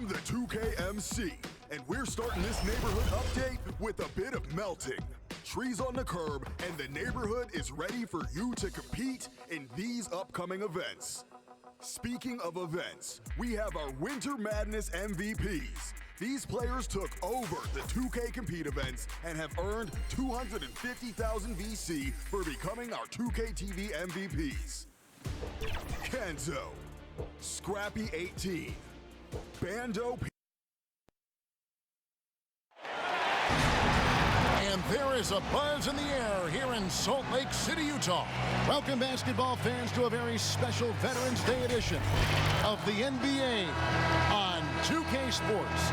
I'm the 2KMC, and we're starting this neighborhood update with a bit of melting. Trees on the curb, and the neighborhood is ready for you to compete in these upcoming events. Speaking of events, we have our Winter Madness MVPs. These players took over the 2K Compete events and have earned 250,000 VC for becoming our 2K TV MVPs. Kenzo, Scrappy 18, Bando P. And there is a buzz in the air here in Salt Lake City, Utah. Welcome, basketball fans, to a very special Veterans Day edition of the NBA on 2K Sports.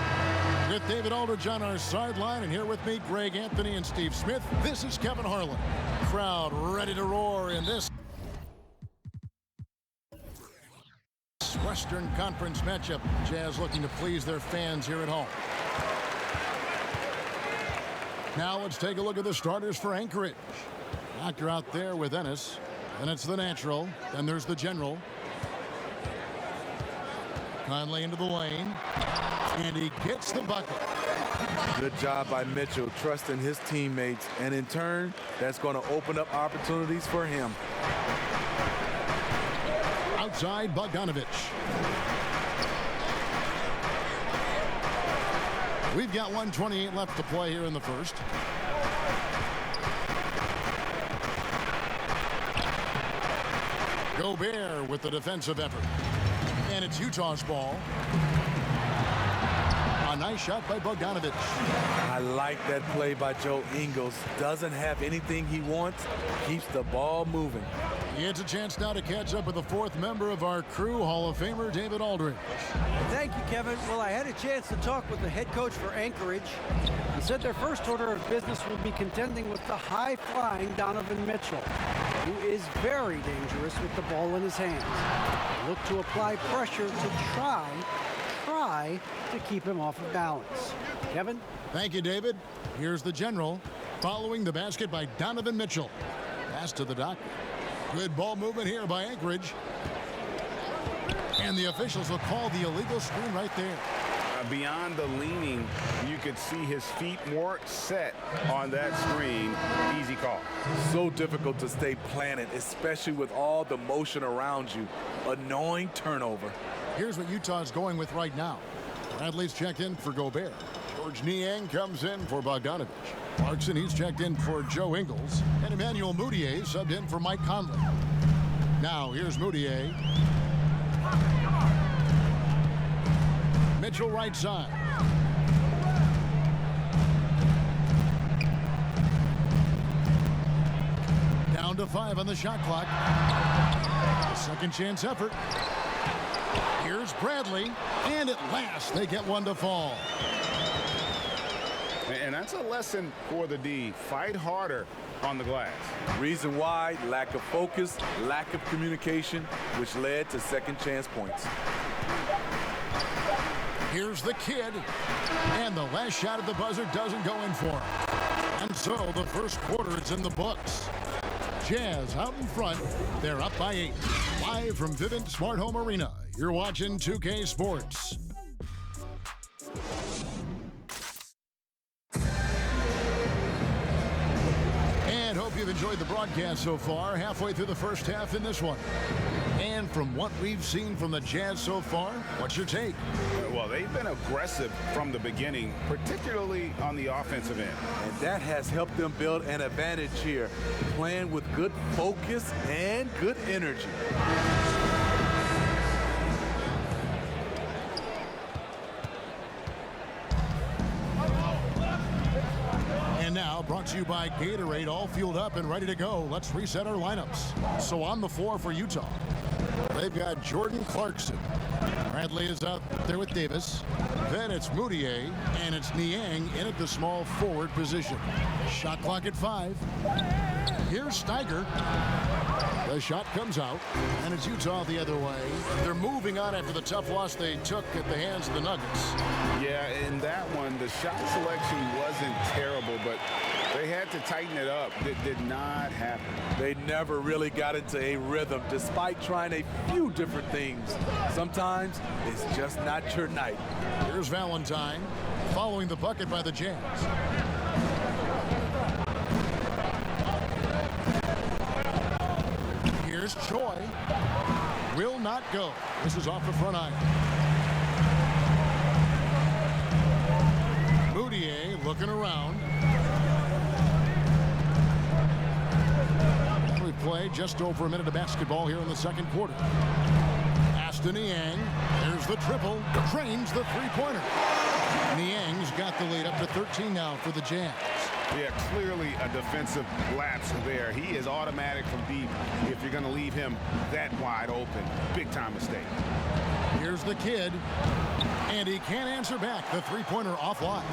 With David Aldridge on our sideline, and here with me, Greg Anthony and Steve Smith. This is Kevin Harlan. Crowd ready to roar in this Western Conference matchup. Jazz looking to please their fans here at home. Now let's take a look at the starters for Anchorage. Doctor out there with Ennis. And it's the natural. Then there's the general. Conley into the lane. And he gets the bucket. Good job by Mitchell, trusting his teammates. And in turn, that's going to open up opportunities for him. Outside, Bogdanovich. We've got 1:28 left to play here in the first. Gobert with the defensive effort. And it's Utah's ball. A nice shot by Bogdanovich. I like that play by Joe Ingles. Doesn't have anything he wants, keeps the ball moving. It's a chance now to catch up with the fourth member of our crew, Hall of Famer David Aldridge. Thank you, Kevin. Well, I had a chance to talk with the head coach for Anchorage. He said their first order of business will be contending with the high-flying Donovan Mitchell, who is very dangerous with the ball in his hands. Look to apply pressure to try to keep him off of balance. Kevin? Thank you, David. Here's the general, following the basket by Donovan Mitchell. Pass to the doctor. Good ball movement here by Anchorage. And the officials will call the illegal screen right there. Beyond the leaning, you could see his feet more set on that screen. Easy call. So difficult to stay planted, especially with all the motion around you. Annoying turnover. Here's what Utah's going with right now. Bradley's checked in for Gobert. George Niang comes in for Bogdanovich. Clarkson, he's checked in for Joe Ingles. And Emmanuel Mudiay subbed in for Mike Conley. Now, here's Mudiay. Mitchell right side. Down to 5 on the shot clock. Second chance effort. Here's Bradley. And at last, they get one to fall. And that's a lesson for the D. Fight harder on the glass. Reason why, lack of focus, lack of communication, which led to second chance points. Here's the kid. And the last shot at the buzzer doesn't go in for him. And so the first quarter is in the books. Jazz out in front. They're up by 8. Live from Vivint Smart Home Arena. You're watching 2K Sports. Hope you've enjoyed the broadcast so far, halfway through the first half in this one. And from what we've seen from the Jazz so far, what's your take? Well, they've been aggressive from the beginning, particularly on the offensive end. And that has helped them build an advantage here, playing with good focus and good energy. And now, brought to you by Gatorade, all fueled up and ready to go. Let's reset our lineups. So on the floor for Utah, they've got Jordan Clarkson. Bradley is out there with Davis. Then it's Mudiay, and it's Niang in at the small forward position. Shot clock at 5. Here's Steiger. The shot comes out, and it's Utah the other way. They're moving on after the tough loss they took at the hands of the Nuggets. Yeah, in that one, the shot selection wasn't terrible, but they they had to tighten it up. It did not happen. They never really got into a rhythm despite trying a few different things. Sometimes it's just not your night. Here's Valentine following the bucket by the Jazz. Here's Choi. Will not go. This is off the front iron. Moutier looking around. We've played just over a minute of basketball here in the second quarter. Aston Niang. There's the triple. Drains the three-pointer. Niang's got the lead up to 13 now for the Jazz. Yeah, clearly a defensive lapse there. He is automatic from deep if you're going to leave him that wide open. Big time mistake. Here's the kid, and he can't answer back. The three-pointer offline.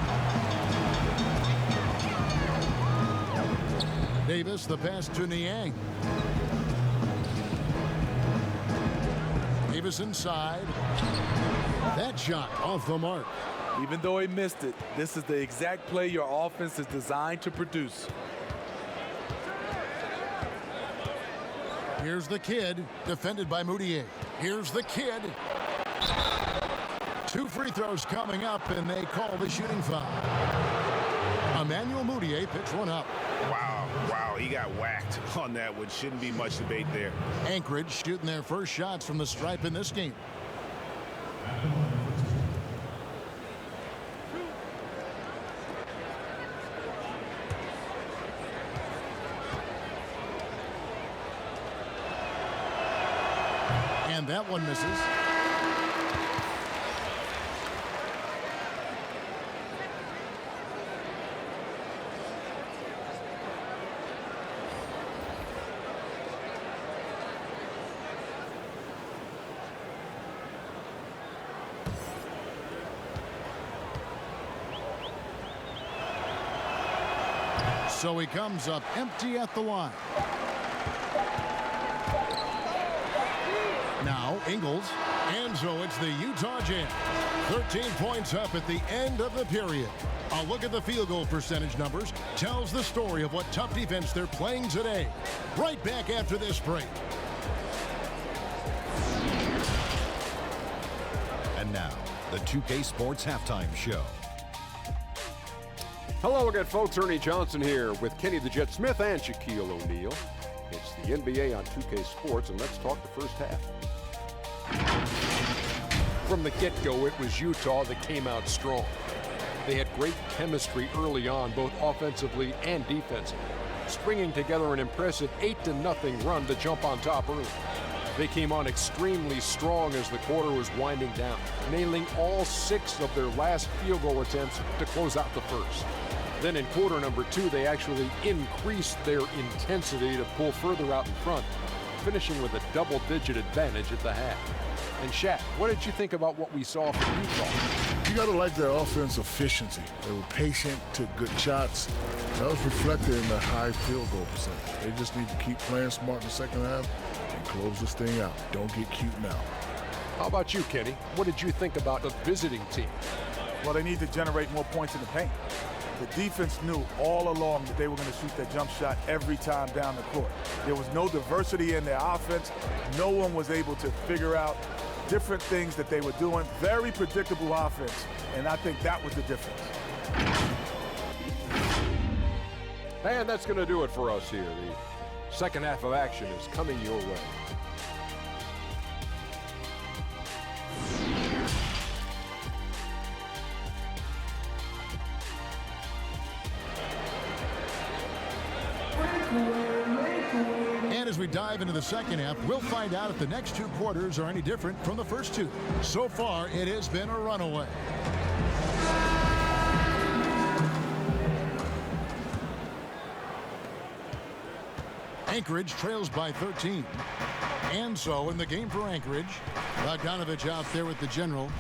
Davis, the pass to Niang. Davis inside. That shot off the mark. Even though he missed it, this is the exact play your offense is designed to produce. Here's the kid, defended by Moutier. Here's the kid. 2 free throws coming up, and they call the shooting foul. Emmanuel Moutier picks one up. Wow, he got whacked on that one. Shouldn't be much debate there. Anchorage shooting their first shots from the stripe in this game. And that one misses. So he comes up empty at the line. Now Ingles, and so it's the Utah Jazz. 13 points up at the end of the period. A look at the field goal percentage numbers tells the story of what tough defense they're playing today. Right back after this break. And now, the 2K Sports Halftime Show. Hello again, folks. Ernie Johnson here with Kenny the Jet Smith and Shaquille O'Neal. It's the NBA on 2K Sports, and let's talk the first half. From the get-go, it was Utah that came out strong. They had great chemistry early on, both offensively and defensively, stringing together an impressive 8-0 run to jump on top early. They came on extremely strong as the quarter was winding down, nailing all 6 of their last field goal attempts to close out the first. Then in quarter number 2, they actually increased their intensity to pull further out in front, finishing with a double-digit advantage at the half. And Shaq, what did you think about what we saw from Utah? You got to like their offense efficiency. They were patient, took good shots. That was reflected in the high field goal percentage. They just need to keep playing smart in the second half and close this thing out. Don't get cute now. How about you, Kenny? What did you think about the visiting team? Well, they need to generate more points in the paint. The defense knew all along that they were going to shoot that jump shot every time down the court. There was no diversity in their offense. No one was able to figure out different things that they were doing. Very predictable offense, and I think that was the difference. And that's going to do it for us here. The second half of action is coming your way. And as we dive into the second half, we'll find out if the next 2 quarters are any different from the first 2. So far, it has been a runaway. Anchorage trails by 13. And so in the game for Anchorage, Bogdanovich out there with the general.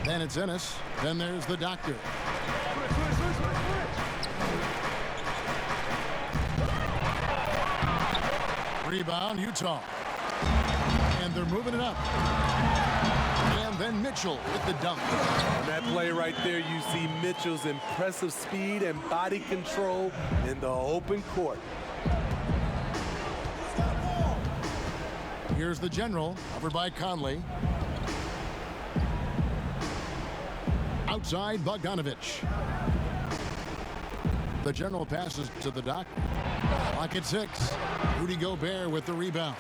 Then it's Ennis. Then there's the doctor. Rebound, Utah. And they're moving it up. And Donovan Mitchell with the dunk. On that play right there, you see Mitchell's impressive speed and body control in the open court. Here's the general, over by Conley. Outside, Bogdanovich. The general passes to the dock. Clock at 6. Rudy Gobert with the rebound.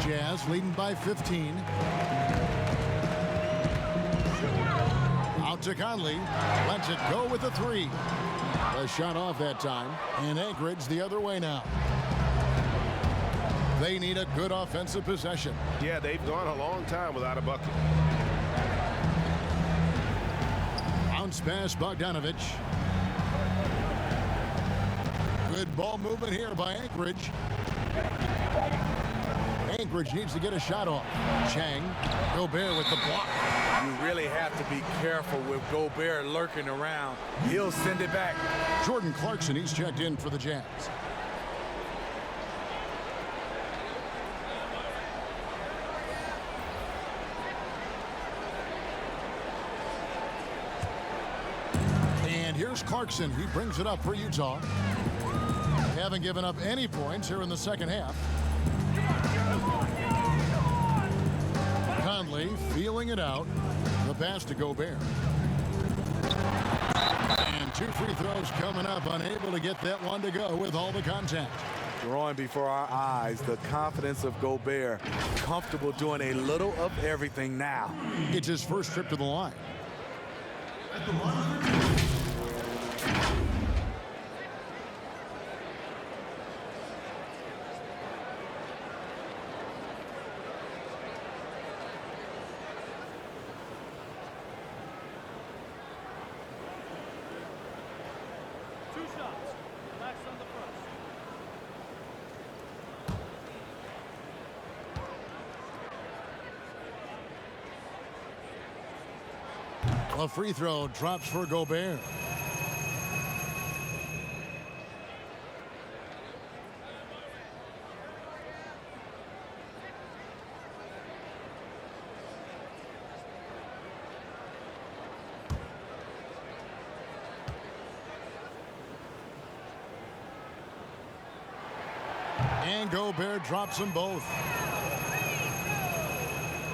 Jazz leading by 15. Out to Conley. Lets it go with the 3. A shot off that time. And Anchorage the other way now. They need a good offensive possession. Yeah, they've gone a long time without a bucket. Bounce pass, Bogdanovich. Good ball movement here by Anchorage. Anchorage needs to get a shot off. Chang, Gobert with the block. You really have to be careful with Gobert lurking around. He'll send it back. Jordan Clarkson, he's checked in for the Jazz. Here's Clarkson. He brings it up for Utah. They haven't given up any points here in the second half. Conley feeling it out. The pass to Gobert. And 2 free throws coming up. Unable to get that one to go with all the contact. Drawing before our eyes the confidence of Gobert. Comfortable doing a little of everything now. It's his first trip to the line. A free throw drops for Gobert. And Gobert drops them both.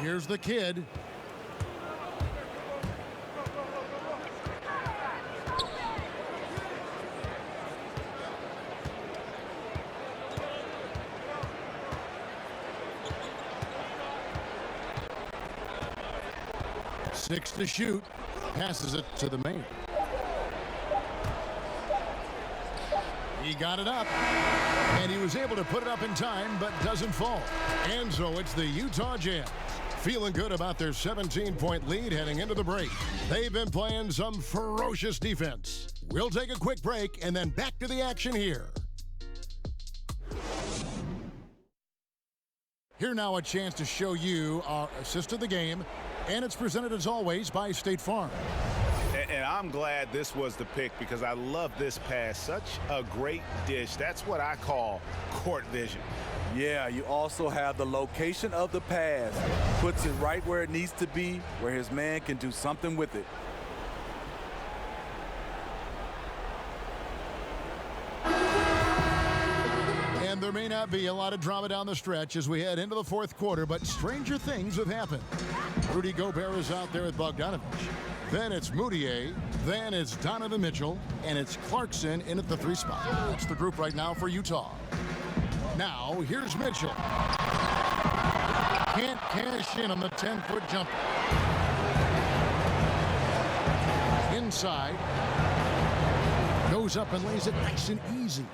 Here's the kid. Six to shoot. Passes it to the main. He got it up. And he was able to put it up in time, but doesn't fall. And so it's the Utah Jazz. Feeling good about their 17-point lead heading into the break. They've been playing some ferocious defense. We'll take a quick break and then back to the action here. Here now a chance to show you our assist of the game. And it's presented as always by State Farm. And I'm glad this was the pick because I love this pass. Such a great dish. That's what I call court vision. Yeah, you also have the location of the pass. Puts it right where it needs to be, where his man can do something with it. And there may not be a lot of drama down the stretch as we head into the fourth quarter, but stranger things have happened. Rudy Gobert is out there with Bogdanovich. Then it's Moutier. Then it's Donovan Mitchell. And it's Clarkson in at the 3 spot. That's the group right now for Utah. Now, here's Mitchell. Can't cash in on the 10-foot jumper. Inside. Goes up and lays it nice and easy.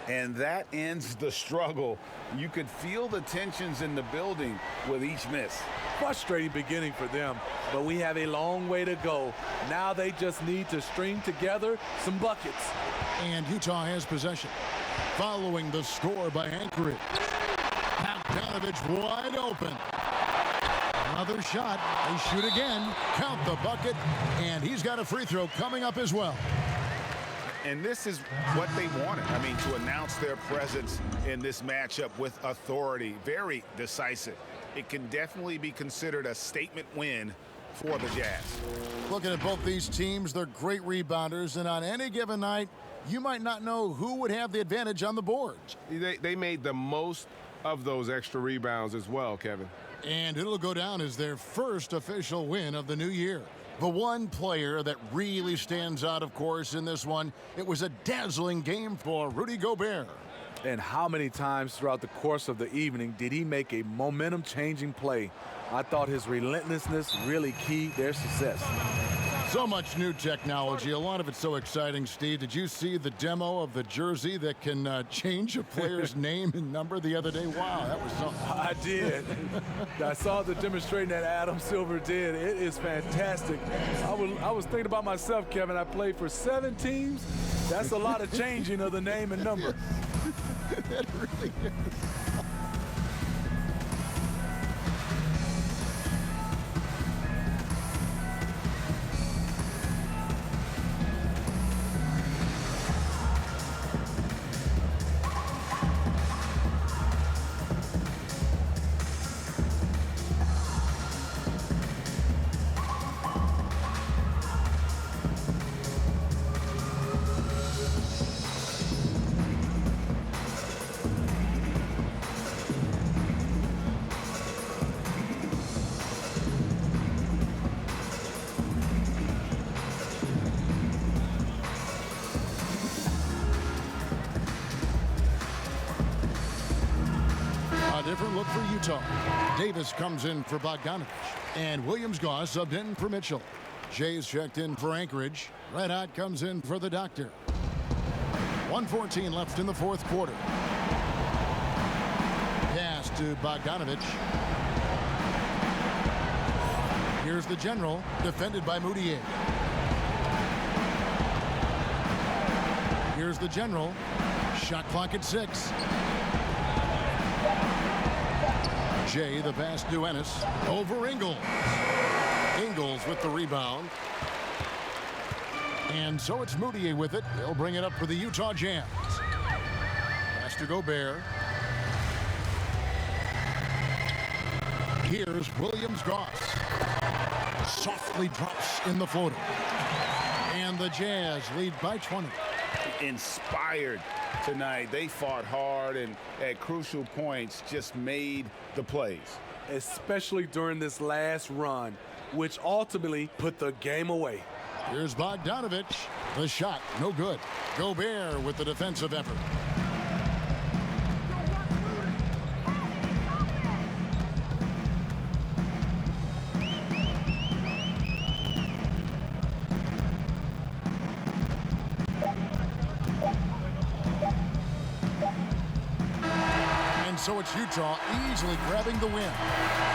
And that ends the struggle. You could feel the tensions in the building with each miss. Frustrating beginning for them, but we have a long way to go. Now they just need to string together some buckets. And Utah has possession. Following the score by Anchorage. Bogdanovich wide open. Another shot. They shoot again. Count the bucket. And he's got a free throw coming up as well. And this is what they wanted. I mean, to announce their presence in this matchup with authority. Very decisive. It can definitely be considered a statement win for the Jazz. Looking at both these teams, they're great rebounders, and on any given night, you might not know who would have the advantage on the boards. They made the most of those extra rebounds as well, Kevin. And it'll go down as their first official win of the new year. The one player that really stands out, of course, in this one, it was a dazzling game for Rudy Gobert. And how many times throughout the course of the evening did he make a momentum-changing play? I thought his relentlessness really keyed their success. So much new technology, a lot of it so exciting, Steve. Did you see the demo of the jersey that can change a player's name and number the other day? Wow, that was something. I did. I saw the demonstration that Adam Silver did. It is fantastic. I was thinking about myself, Kevin. I played for 7 teams. That's a lot of changing of the name and number. That really is. Different look for Utah. Davis comes in for Bogdanovich. And Williams-Goss subbed in for Mitchell. Jay's checked in for Anchorage. Red Hot comes in for the Doctor. 1:14 left in the fourth quarter. Pass to Bogdanovich. Here's the General, defended by Moutier. Here's the General. Shot clock at 6. Jay, the pass to Ennis. Over Ingles. Ingles with the rebound. And so it's Moutier with it. They'll bring it up for the Utah Jazz. Pass to Gobert. Here's Williams-Goss. Softly drops in the floater. And the Jazz lead by 20. Inspired tonight. They fought hard and at crucial points just made the plays. Especially during this last run, which ultimately put the game away. Here's Bogdanovich. The shot, no good. Gobert with the defensive effort. So it's Utah easily grabbing the win.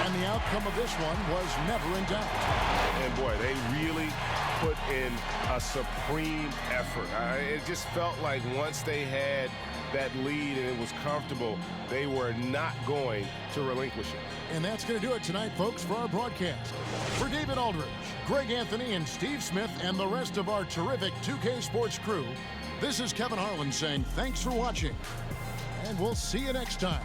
And the outcome of this one was never in doubt. And boy, they really put in a supreme effort. It just felt like once they had that lead and it was comfortable, they were not going to relinquish it. And that's going to do it tonight, folks, for our broadcast. For David Aldridge, Greg Anthony, and Steve Smith, and the rest of our terrific 2K Sports crew, this is Kevin Harlan saying thanks for watching. And we'll see you next time.